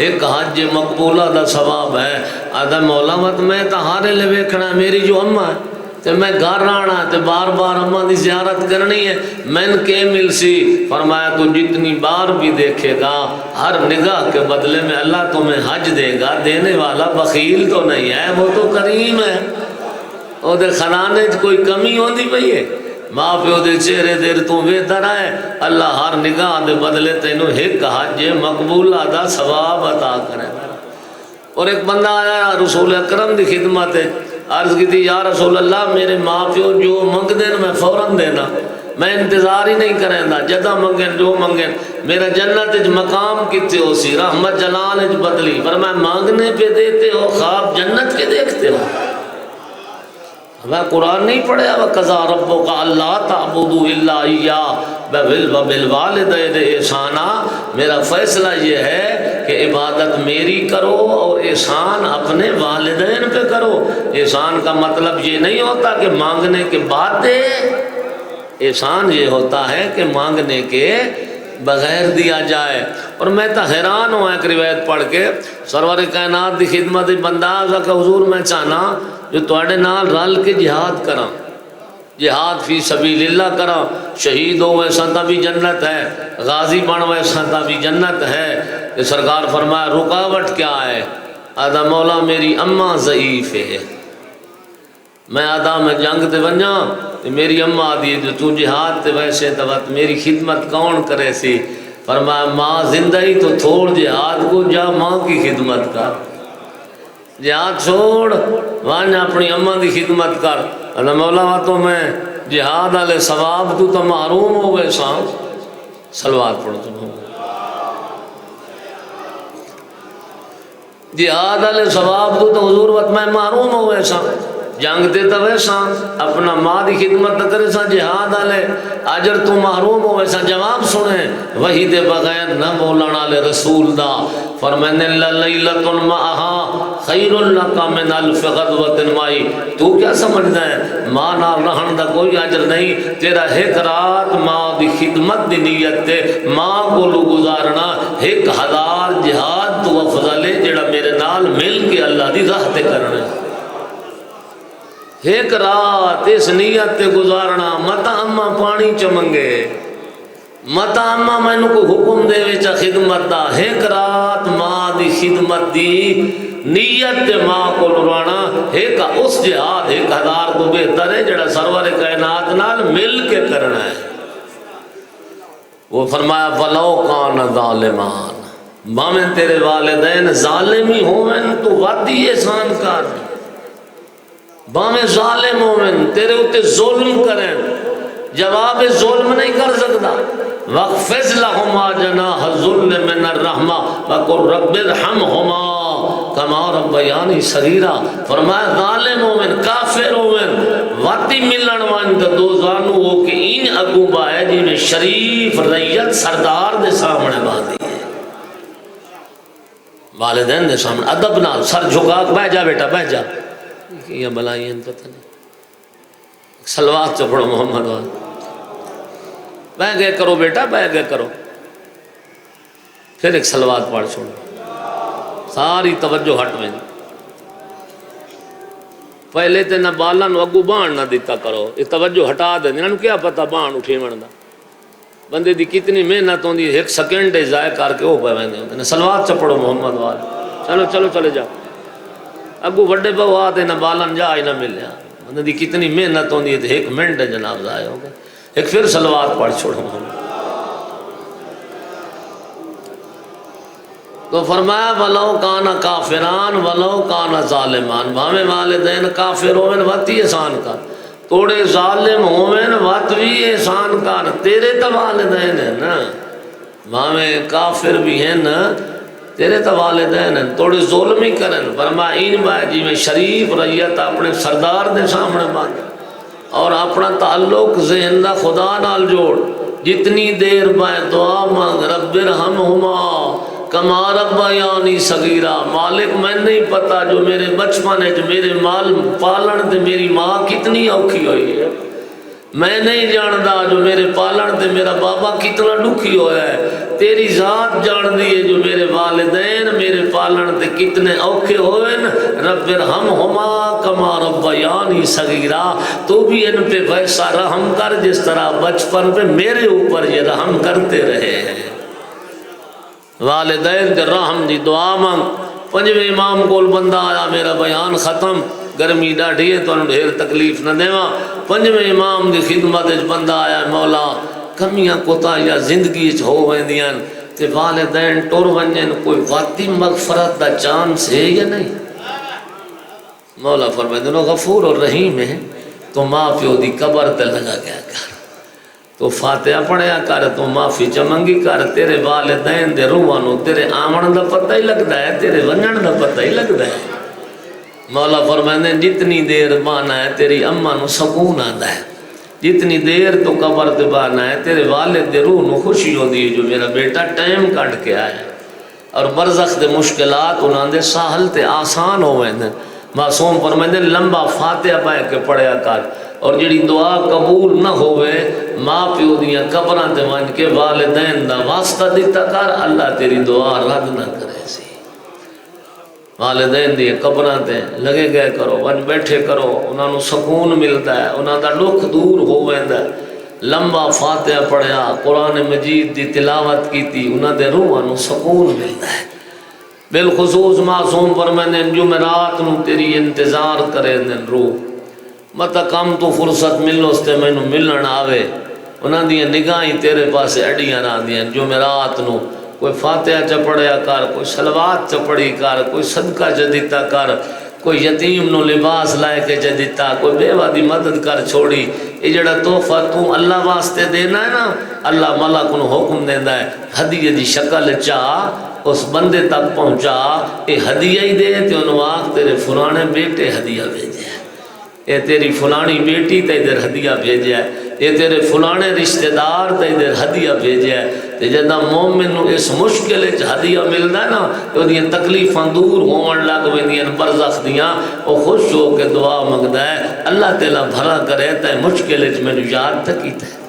ایک حج مقبولہ دا ثواب ہے۔ آدھا مولا مت میں تہارے لے ویکھنا، میری جو اماں ہے تے میں گھر آنا تے بار بار اماں دی زیارت کرنی ہے، میں کے مل سی؟ فرمایا تو جتنی بار بھی دیکھے گا ہر نگاہ کے بدلے میں اللہ تمہیں حج دے گا۔ دینے والا بخیل تو نہیں ہے، وہ تو کریم ہے، او دے خزانے کوئی کمی ہوندی پئی ہے؟ ماں پیو دے چہرے دیر تو بہتر ہے، اللہ ہر نگاہ دے بدلے تینوں ایک حج مقبولہ دا ثواب عطا کرے۔ اور ایک بندہ آیا رسول اکرم دی خدمت ہے، عرض کی تھی یا رسول اللہ میرے ماں پیو جو منگ دین میں فوراً دینا، میں انتظار ہی نہیں کریں دا، جدہ منگیں جو منگیں، میرا جنت اج مقام کتے ہو سی، رحمت جلال اج بدلی، پر میں مانگنے پہ دیتے ہو خواب جنت کے دیکھتے ہو۔ میں قرآن نہیں پڑھے وَقَضَىٰ رَبُّكَ أَلَّا تَعْبُدُوا إِلَّا إِيَّاهُ وَبِالْوَالِدَيْنِ إِحْسَانًا، میرا فیصلہ یہ ہے کہ عبادت میری کرو اور احسان اپنے والدین پہ کرو۔ احسان کا مطلب یہ نہیں ہوتا کہ مانگنے کے بعد دے، احسان یہ ہوتا ہے کہ مانگنے کے بغیر دیا جائے۔ اور میں تو حیران ہوں ایک روایت پڑھ کے، سرور کائنات دی خدمت بندہ آزا کہ حضور میں چاہنا جو تواڈے نال رل کے جہاد کراں، جہاد فی سبیل اللہ کراں، شہید ہو ویسا تا بھی جنت ہے، غازی بن ویسا تا بھی جنت ہے۔ کہ سرکار فرمایا رکاوٹ کیا ہے؟ آدھا مولا میری اماں ضعیف ہے، میں آدھا میں جنگ تے ونجاں میری اماں آدھی جو تو جہاد تے ویسے تو میری خدمت کون کرے سی؟ فرمایا ماں زندہ ہی تو تھوڑ جہاد کو جا ماں کی خدمت کر، جہاد چھوڑ وان اپنی اماں دی خدمت کر۔ اللہ مولا تو میں جہاد والے ثواب تو محروم ہو گئے ساں، صلوات پڑھو تم، جہاد والے ثواب تو حضور وقت میں محروم ہو گئے ساں، جنگ تے تو ویسا اپنا ماں دی خدمت کرے سا، جہاد والے اجر تو محروم ہو ویسا۔ جواب سنے وہی دے بغیر نہ بولن والے رسول دا، فرمانے لیلۃ معہا خیر لک من الف غزوۃ معی، تو کیا سمجھدا ہے ماں نال رہن دا کوئی اجر نہیں؟ تیرا ایک رات ماں دی خدمت دی نیت تے ماں کولو گزارنا 1000 جہاد تو افضل ہے جڑا میرے نال مل کے اللہ دی راہ تے کرنا۔ ایک رات اس نیت تے گزارنا متا اما پانی چمنگے متا اما مینوں کو حکم دے وچ خدمت دا ایک رات ماں دی خدمت دی نیت تے ماں کو لرانا ایک اس جہاد 1000 تو بہتر ہے جڑا سرور کائنات نال مل کے کرنا ہے۔ وہ فرمایا ولو کان ظالمان، باویں تیرے والدین ظالمی ہوون تو وادی احسان کر، باویں ظالم ہوون تیرے اتے ظلم کریں جواب ظلم نہیں کر سکتا۔ وَاخْفِضْ لَهُمَا جَنَاحَ الذُّلِّ مِنَ الرَّحْمَةِ وَقُلْ رَبِّ ارْحَمْهُمَا كَمَا رَبَّيَانِي صَغِيرًا۔ فرمایا ظالم ہوون کافر ہوون واتی ملن وان تے دو زانو ہو کے این اگو بائے جی میں شریف ریت سردار دے سامنے باندھی ہے، والدین دے سامنے ادب نال سر جھکا کے بیٹھ جا بیٹا بیٹھ جا، یہ بلائیں پتہ نہیں۔ صلوات چ پڑھو محمد وال، بہ گئے کرو بیٹا بہ گئے کرو، پھر ایک صلوات پڑھ چھوڑو، ساری توجہ ہٹ میں۔ پہلے تے نہ بالا نو اگو بان نہ دیتا کرو، یہ توجہ ہٹا دے، انہوں کیا پتہ بان اٹھے مندا، بندے دی کتنی محنت ہوندی، ایک سیکنڈ ضائع کر کے وہ پہ ویندے ہوندے۔ صلوات چ پڑھو محمد وال، چلو چلو چلے جاؤ، اگو وڈے بہو آتے نہ بالن جا ہی نہ ملیا، بندے دی کتنی محنت ہوندی ہے، ایک منٹ جناب ضائع ہو گئے۔ ایک پھر صلوات پڑھ چھوڑو محمد۔ تو فرمایا ولو کان کافران ولو کان ظالمان، بھاویں والدین کافر ہوئن وقت ہی احسان کر، توڑے ظالم ہوئن وقت بھی احسان کر، تیرے تو والدین ہیں نا، بھاویں کافر بھی ہیں نا تیرے تو والدین ہیں، توڑے ظلم ہی کرن۔ فرمایا این بائے جی میں شریف ریت اپنے سردار دے سامنے باندھ اور اپنا تعلق ذہن دا خدا نال جوڑ، جتنی دیر بائے دعا مانگ رب ارحمہما کما ربیانی صغیرا، مالک میں نہیں پتا جو میرے بچپن ہے جو میرے مال پالن تے میری ماں کتنی اوکھی ہوئی ہے، میں نہیں جاندا جو میرے پالن تے میرا بابا کتنا دکھی ہوا ہے، تیری ذات جان دی ہے جو میرے والدین میرے پالن تے کتنے اوکھے ہوئے، رب ارحمہما کما ربیانی صغیرا، تو بھی ان پہ ویسا رحم کر جس طرح بچپن پہ میرے اوپر یہ رحم کرتے رہے ہیں۔ والدین دے رحم دی دعا مانگ۔ پنجویں امام کول بندہ آیا، میرا بیان ختم، گرمی ڈاڑھی ہے تو ڈھیر تکلیف نہ دیواں۔ پنجویں امام دی خدمت بندہ آیا، مولا کمیاں کوتاہیاں زندگی ہو ویندیاں تے والدین ٹر ونجن، کوئی واقعی مغفرت دا چانس ہے یا نہیں؟ مولا فرمائے دنو غفور اور رحیم ہے، تو ماں پیو دی قبر تے لگا گیا کر، تو فاتحہ پڑھیا کر، تو معافی چمنگی کر، تیرے والدین دے روحانو تیرے آمن دا پتہ ہی لگتا ہے، تیرے ونجن دا پتہ ہی لگتا ہے۔ مولا فرمائے جتنی دیر بانا ہے تیری اماں نو سکون آندا ہے، جتنی دیر تو قبر تے بانا ہے تیرے والد دے روح نو خوشی ہوندی ہے جو میرا بیٹا ٹائم کٹ کے آیا ہے، اور برزخ دے مشکلات انہاں دے سہل تے آسان ہوئے ہیں۔ معصوم فرمائے لمبا فاتحہ پائے کے پڑھیا کر، اور جڑی دعا قبول نہ ہوئے ماں پیو دیاں قبراں تے ون کے والدین دا واسطہ دیتا کر، اللہ تیری دعا رد نہ کرے سی۔ والدین دی قبراں تے لگے گئے کرو، ون بیٹھے کرو، انہاں نو سکون ملتا ہے، انہاں دا دکھ دور ہو ویندا ہے۔ لمبا فاتحہ پڑھیا، قرآن مجید دی تلاوت کیتی، انہاں دے روحاں نو سکون ملتا ہے۔ بالخصوص معصوم فرمائے جمعرات نو تیری انتظار کرے دن روح، متا کم تو فرصت ملو استے میں نو ملن آوے، انہاں دیاں نگاہیں تیرے پاسے اڈیاں نہ دیاں۔ جمعرات نو کوئی فاتحہ چپڑیا کر، کوئی صلوات چپڑی کر، کوئی صدقہ جدیتا کر، کوئی یتیم نو لباس لائے کے جدیتا، کوئی بیوہ دی مدد کر چھوڑی۔ یہ جڑا تحفہ تو اللہ واسطے دینا ہے نا، اللہ ملک کو حکم دینا ہے ہدیے دی شکل چاہ اس بندے تک پہنچا، یہ ہدیہ ہی دے تے انہوں آکھ تیرے فلانے بیٹے ہدیہ بھیجے ہیں، یہ تیری فلانی بیٹی تے ادھر ہدیہ بھیجے ہے، یہ تیرے فلانے رشتہ دار تے ادھر ہدیہ بھیجے ہے۔ تے جدہ مومن نو اس مشکل ہدیہ ملدا ہے نا، تو دیاں تکلیفاں دور ہون لگ ویندیاں برزخ دیاں، او خوش ہو کے دعا منگدا ہے، اللہ تعالیٰ بھلا کرے تے مشکل وچ مینوں یاد تے کیتا ہے۔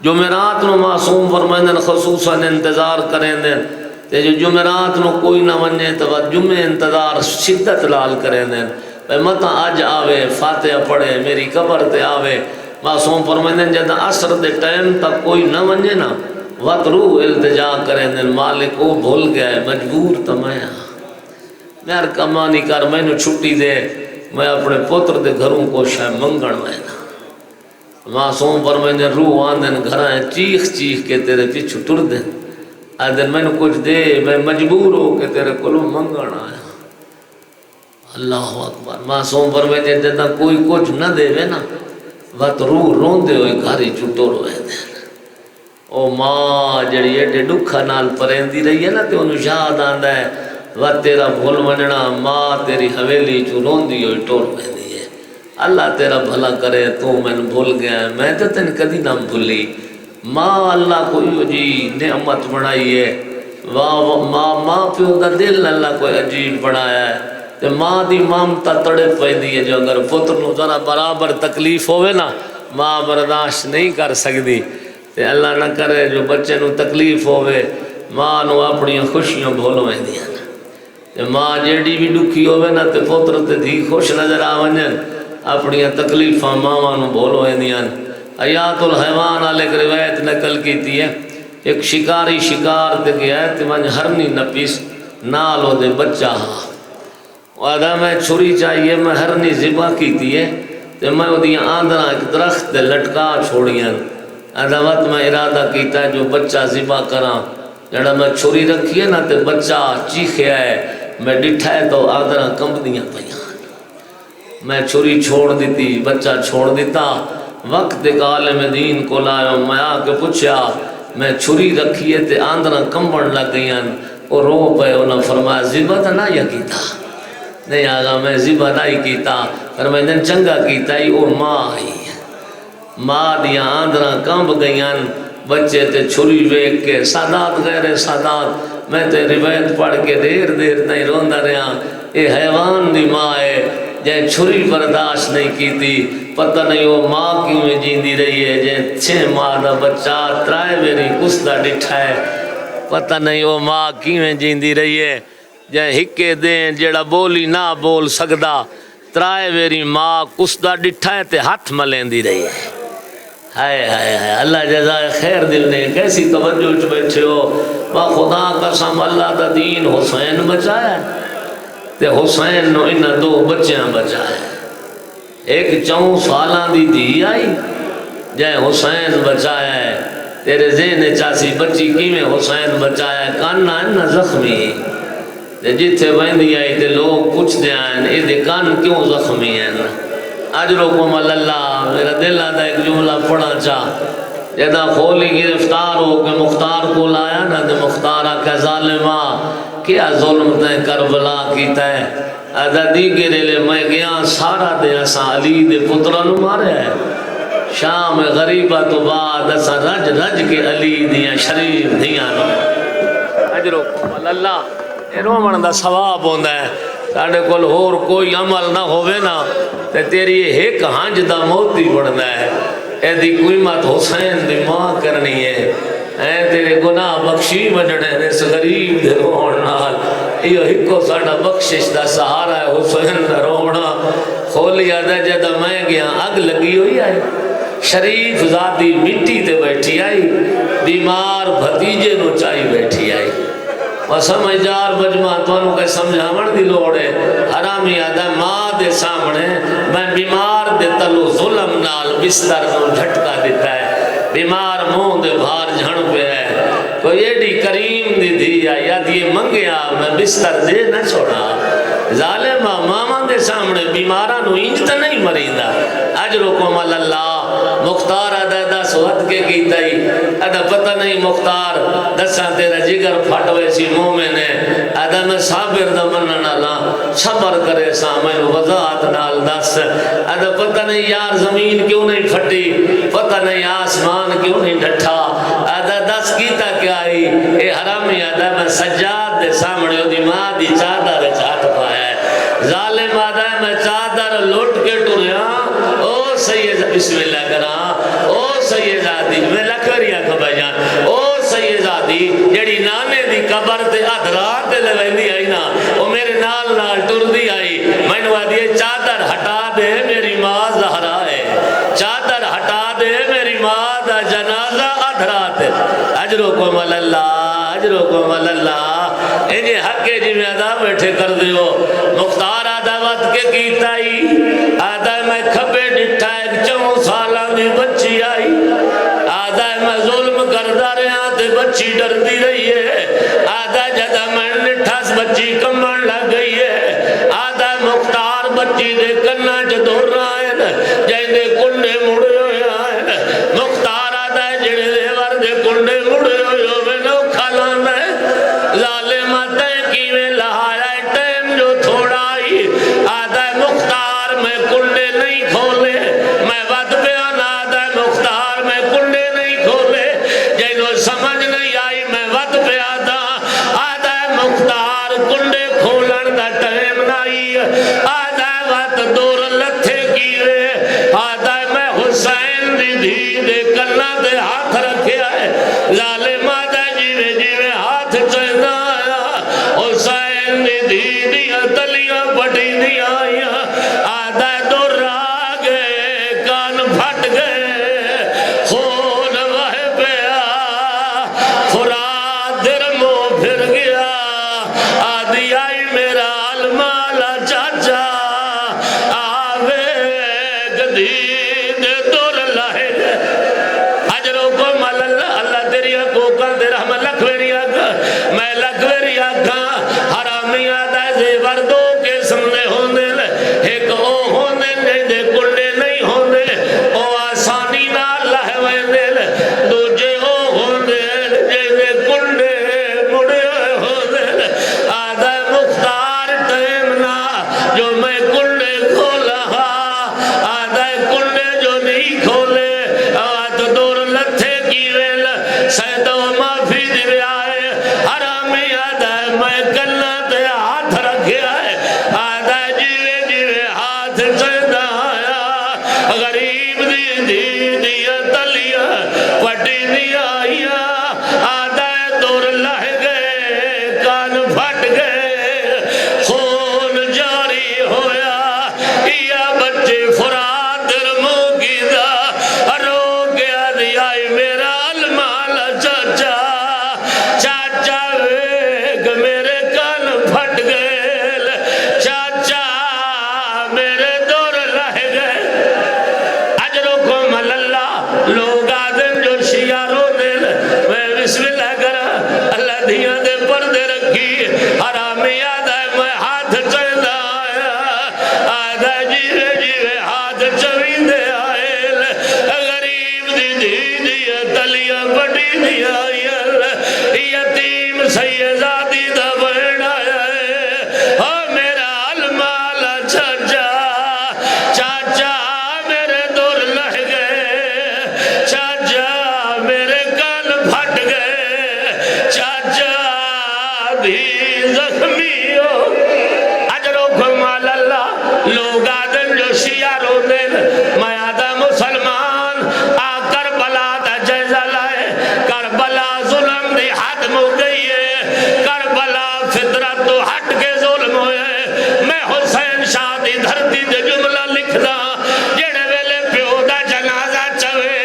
جمعرات نو معصوم فرمائندن خصوصاً انتظار کریں دن، تے جو جمعرات نو کوئی نہ ونجے تو جمعے انتظار شدت لال کریں دن۔ بھئی متا اج آوے فاتحہ پڑھے میری قبر تے آوے معصوم فرمائندے جدہ عصر دے ٹائم تک کوئی نہ ونجے نا وقت روح التجا کریں دن مالک وہ بھول گیا ہے مجبور تو میں ہر کمانی کر میں نے چھٹی دے میں اپنے پتر دے گھروں کو شاہ منگن میں نا معصوم فرمائندے روح آن دن گھرائیں چیخ چیخ کے تیرے پیچھو ٹر دن آدھر میں نے کچھ دے میں مجبور ہو کہ تیرے کلو منگن آیا اللہ اکبر معصوم فرمائندے جدہ کوئی کچھ نہ دے وے نا وقت روح رون دے ہوئے گھاری چھٹو روئے دے او ماں جڑی ایڈے ڈکھا نال پریندی رہی ہے نا تے انہوں شاہد آندہ ہے وقت تیرا بھول مننا ماں تیری حویلی چو رون دی ہوئی ٹور میں دی ہے اللہ تیرا بھلا کرے تو میں نے بھول گیا ہے میں تو تین کدی نہ بھولی ماں اللہ کوئی جی نعمت بنائی ہے ماں پیو دا دل اللہ کوئی عجیب بنایا ہے تے ماں دی مامتا تڑے پہ دی ہے جو اگر پتر نو ذرا برابر تکلیف ہوئے نا ماں برداشت نہیں کر سکتی تے اللہ نہ کرے جو بچے نو تکلیف ہوئے ماں نو اپنی خوشیاں بھولویں دیا تے ماں جیڑی بھی دکھی ہوئے نا تے پتر تے دھی خوش نظر آونجن اپنی تکلیفاں ماں نو بھولویں دیا حیات الحیوان علیہ روایت نقل کیتی ہے ایک شکاری شکار تے گیا ہے تے من ہرنی نپیس نالو دے بچہ ہاں وعدہ میں چھری چاہیے میں ہرنی ذبح کیتی ہے تے میں وہ دیا آندرہ ایک درخت دے لٹکا چھوڑیاں آدھا وقت میں ارادہ کیتا ہے جو بچہ ذبح کراں جڑا میں چھری رکھی ہے نا تے بچہ چیخے آئے میں ڈٹھا ہے تو آدھرہ کمب دیاں پہیاں میں چھری چھوڑ دیتی بچہ چھوڑ دیتا وقت ایک عالم دین کو لائے میں آ کے پوچھا میں چھری رکھی ہے تے آندرہ کمبن لگ گئیاں وہ رو پہ انہوں فرمایا ذبح تا نہ یا کیتا نہیں آگا میں ذبح نہیں کیتا فرمائے چنگا کیتا ہی وہ ماں آئی ماں دیا آندرہ کمب گئیاں بچے تے چھری ویک کے سادات غیر سادات میں تے روایت پڑھ کے دیر دیر نہیں روندہ رہا اے حیوان دی ماں ہے جائے چھری برداشت نہیں کی تھی پتہ نہیں وہ ماں کیوں میں جیندی رہی ہے جائے 6 ماہ دا بچہ ترائے میری کسدہ ڈٹھا ہے پتہ نہیں وہ ماں کیوں میں جیندی رہی ہے جائے ہکے دیں جیڑا بولی نہ بول سکدا ترائے میری ماں کسدہ ڈٹھا ہے تے ہاتھ ملیندی رہی ہے ہائے ہائے ہائے اللہ جزائے خیر دل نے کیسی توجہ چ بیٹھے ہو با خدا قسم اللہ دا دین حسین بچایا ہے تے حسین نو انہ 2 بچیاں بچایا ہے ایک 4 سالاں دی دھی آئی جائے حسین بچایا ہے تیرے ذہن چاسی بچی کی میں حسین بچایا ہے کاننا انہ زخمی تے جتھے بہندی آئی تے لوگ پوچھ دے آئیں اے دے کان کیوں زخمی ہیں اجرکم اللہ میرا دل آدھا ایک جملہ پڑھا چاہ جدہ خولی گرفتار ہو کہ مختار کو لایا نا دے مختارہ کہ ظالمہ کیا ظلم تے کربلا کیتا ہے آدھا دیگرے لے میں گیا سارا دے اسا علی دے پترانو مارے ہے شام غریبہ تو بعد اسا رج رج کے علی دیا شریف دیا نو اجرکم اللہ اے رومن دا ثواب ہوندہ ہے ساڑھے کول ہور کوئی عمل نہ ہوئے نا تے تیری ایک ہانج دا موتی بڑھنا ہے اے دی قیمت حسین دی ماں کرنی ہے اے تیرے گناہ بخشی بجڑے نے اس غریب دے روڑ نال یہ ہکو ساڑھا بخشش دا سہارا ہے حسین دا روڑا کھولی آدھا جدہ میں گیا اگ لگی ہوئی آئی شریف ذاتی مٹی تے بیٹھی آئی بیمار بھتیجے نو چائی بیٹھی آئی وہ سمجھدار بجمع توانوں کے سمجھاون دی لوڑے حرامی آدھا ماں دے سامنے میں بیمار دے تلو ظلم نال بستر نو جھٹکا دیتا ہے بیمار منہ دے بھار جھڑ پہ ہے کوئی ایڈی کریم دی دھی آیا دیئے منگیا میں بستر دے نہ چھوڑا ظالمہ ماما دے سامنے بیمارہ نو انجتا نہیں مریندہ اجرکم اللہ مختار آدھا 10 وقت کے کیتا ہی آدھا پتہ نہیں مختار 10 تیرا جگر پھٹوے سی مومن ہے آدھا میں صابر دا منن اللہ صبر کرے سامن وضاحت نال 10 آدھا پتہ نہیں یار زمین کیوں نہیں پھٹی پتہ نہیں آسمان کیوں نہیں ڈھٹھا آدھا 10 کیتا کیا ہی اے حرامی آدھا میں سجاد دے سامنے دی ماں دی چادر چاہت پایا ہے ظالم آدھا میں چادر لوٹ کے ٹوریا او سید بسم اللہ کرا او سیدادی میں لکھریا کبھا جان او سیدادی جڑی نانے دی قبر تے ادھرات لے لے آئی نا او میرے نال نال ٹر دی آئی میں نوادی دیے چادر ہٹا دے میری ماں زہرا ہے، چادر ہٹا دے میری ماں دا جنازہ ادھرات ہے۔ اجرکم اللہ، اجرکم اللہ، انجھے حقے جی میں ادا بیٹھے کر دیو۔ مختار آدھا وقت کے کیتائی، آدھا میں کھبے ڈٹھا ایک 4 سالاں دی بچی آئی، آدھا میں ظلم کردہ رہا تے بچی ڈر دی رہی ہے، آدھا جدہ میں نٹھاس بچی کمبن لگ گئی ہے، آدھا مختار بچی دے کرنا جدور رہا ہے جائندے کنڈے مڑے ہوئے آئے، مختار آدھا جڑے دے وردے کنڈے مڑے ہوئے نو کھالانا ہے، ظالمہ کی میں لہایا ٹیم جو تھوڑا ہی، آدھا مختار میں کنڈے نہیں کھولے، میں ود بیان آدھا مختار میں کنڈے نہیں کھولے، جنہوں سمجھ نہیں آئی میں ود بیان آدھا مختار کنڈے کھولن دا ٹیم نہیں، آدھا ود دور لتھے کیے، آدھا میں حسین دی دھی دے کرنا دے ہاتھ رکھے آئے، ظالم آدھا جیوے جیوے ہاتھ چاہنا آیا، حسین دی دھی دیا تلیاں بڑی نہیں آیا، آدھا دور آگے کان پھٹ گئے، خون وہ پیا، فرات در منہ پھر گیا، آدھی آئی میرا المالا چاچا، آوے گدید دور لائے گئے۔ اجرکم اللہ، اللہ تیری حقوقہ دے رحمت لکھویری آگا، میں لکھویری آگا، حرامی آدھا زیور دو کے سمنے ہوندے، ایک او ہوندے جیندے کنڈے نہیں ہوندے، او آسانی نہ اللہ ویندے، دوجے او ہوندے جیندے کنڈے مڑے ہوندے، آدھا مختار ٹیم نہ جو میں کنڈے کھولا، آدھا کنڈے جو نہیں کھولے، آدھا دور لتھے کی ویل، سیدہ و معافی دیوے آئے، حرامی آدھا میں کلنا تے ہاتھ رکھے آئے، آدھا جیوے جیوے ہاتھ سیدہ آیا، غریب دی دی دیا تلیا پٹی دیا آیا، آدھا دور لہ گئے کان پھٹ گئے، خون جاری ہویا، یا بچے فرات درمو کی دا رو گیا دیائی میرا المالا چاچا، چاچا ویگ میرے کان پھٹ گئے، چاچا میرے دور لہ گئے۔ اجرکم اللہ، لوگ آدم جو شیعہ رو دل، میں بسم اللہ کرا، اللہ دیا دے پردے رکھی، حرامی آدھا میں ہاتھ چاہدہ آیا، آدھا جیوے جیوے ہاتھ چویندے آئے، غریب دی دی دیا تلیاں بڑی دیا آئے، یتیم سیدادی دا بڑھ آیا ہے، میرا المالا چاچا، چاچا میرے دور لہ گئے، چاچا میرے کان پھٹ گئے، چاچا بھی زخمی ہو۔ اجرکم اللہ، لوگ آدم جو شیعہ رو دل، میں آدھا مسلمان آ کربلا دا جائزہ لائے، کربلا ظلم دی حد مو گئی ہے، کربلا فطرت تو ہٹ کے ظلم ہوئے، میں حسین شاہ دی دھرتی دے جملہ لکھدا، جڑے ویلے پیو دا جنازہ چوے،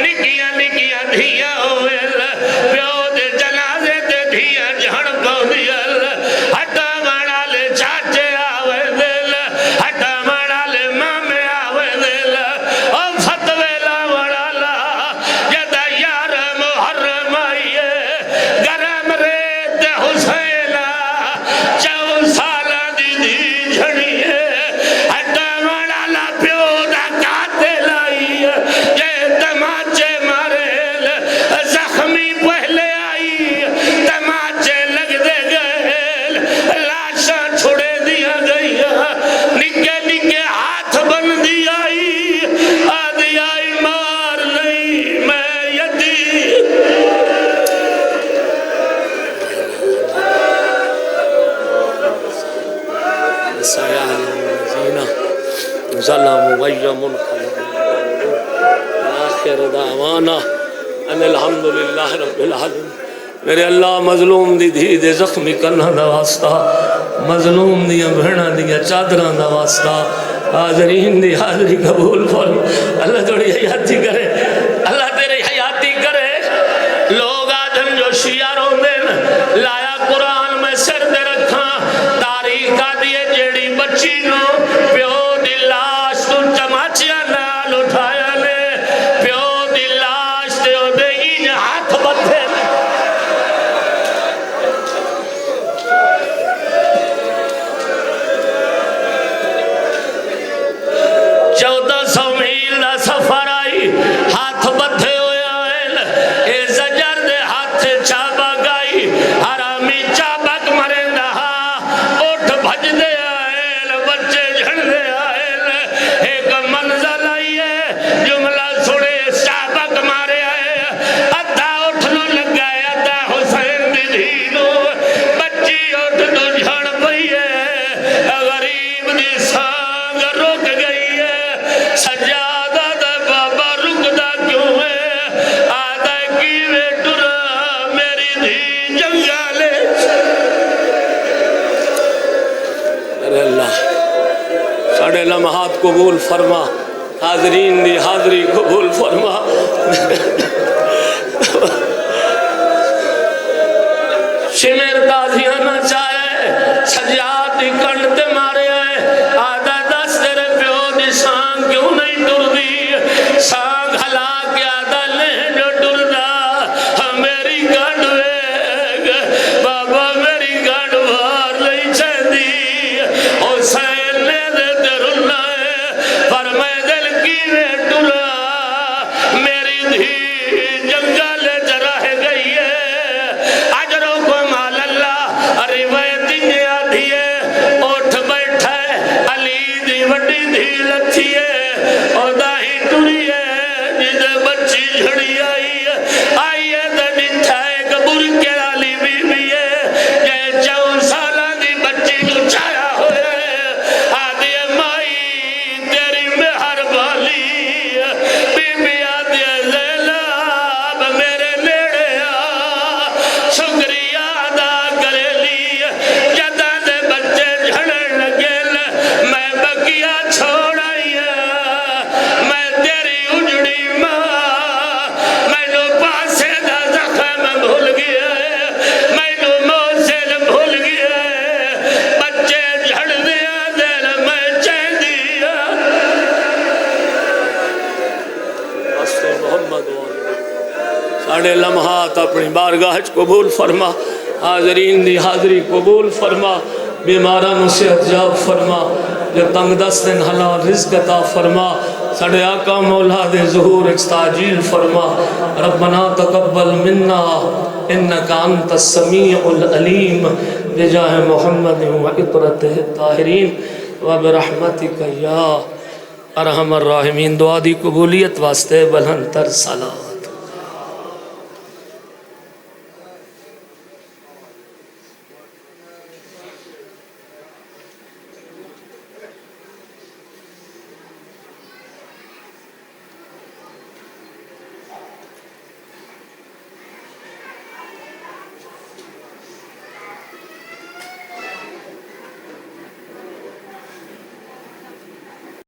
نکیاں نکیاں دھیاں ہوئے، پیو دے جنازے تے دھیاں جھڑ پاؤں، ہٹا مانا لے چاچے آوے دل، ہٹا مانا لے مامے آوے دل، او فتوے لاوڑا لا، جدا یار محرم آئیے، گرم ریت حسینہ، 4 سالہ دی دی جھڑیے، ہٹا مانا لا پیو دا کاتے لائیے، یہ تماچے مارے، زخمی پہلے آئی، تماچے لگ دے گئے، لاشاں چھڑے دیا گئی، نکے نکے ہاتھ بن دی آئی، آدھی آئی مار نہیں میں یتیم۔ ظلم ویم آخر دعوانا ان الحمدللہ رب العالمین۔ میرے اللہ مظلوم دی دھی دے زخمی کرنا دا واسطہ مظلوم دیا بہنوں دیا چادراں دا واسطہ حاضرین دی حاضری قبول فرما اللہ تھوڑی حیاتی کرے اللہ تیری حیاتی کرے لوگ آدم جو شیعہ روندے لایا قرآن میں سر دے رکھا تاریخ دیے جیڑی بچی نو پیو دی لاش تو چماچیاں نال اٹھایا لے پیو دی لاش تے او دے ہی ہاتھ بدھے 1400 میل دا سفر آئی ہاتھ بدھے ہوئے آئل اے زجر دے ہاتھ چابا گائی حرامی چابک مرین دہا اٹھ بھج دے آئل بچے جھڑ دے آئل ایک منزل آئی ہے جملہ سڑے چابک مارے آئے ادھا اٹھ نو لگائے ادھا حسین دی دھینو بچی اٹھ نو جھڑ پئی ہے غریب دی سانگ رک گئی ہے سجادہ دا بابا رکدہ کیوں ہے آدھا کیوے ٹرا میری دھی جنگالے میرے اللہ ساڑھے لمحات قبول فرما حاضرین دی حاضری قبول فرما شمیر تازیاں نہ چاہے سجاد دی کنڈ تے مارے آئے آدھا دس تیرے پیو دی سانگ کیوں نہیں ٹر دی سانگ ہلا کے آدھا لیں جو ٹر دا میری گنڈ ویگ بابا میری گنڈ بار لئی چھے دی حسین نے دے درنا ہے پر میں دل کی وے ٹرا میری دھی جنگل جرہ گئی ہے اجروں کو مال اللہ روایت نیا دیئے اٹھ بیٹھا ہے علی دی وڈی دھی لتھی ہے اور داہی ٹوری ہے جد بچی جھڑی آئی ہے دنٹھا ہے کبور کے علی بی بی ہے جے 4 سالہ دی بچی کو چایا ہوئے آدھی مائی تیری مہر بالی بی بی آدھی زیلاب میرے لیڑے شکریہ ادا کرے لی جدہ دے بچے جھڑے لگے میں بکیا چھوڑائی میں تیری اجڑی ماں میں نو پاسے دا زخم بھول گیا میں نو موسیل بھول گیا بچے جھڑ دیا دل میں چین دیا محمد ساڑھے لمحات اپنی بارگاہ قبول فرما حاضرین دی حاضری قبول فرما بیماران صحت یاب فرما جو تنگ دستن حلال رزق عطا فرما ساڑھے آقا مولا دے ظہور اکستاجیل فرما ربنا تقبل منا انکا انت السمیع العلیم بجاہ محمد و اطرتہ الطاہرین و برحمتک یا ارحم الراحمین دعا دی قبولیت واسطے بلند تر سلام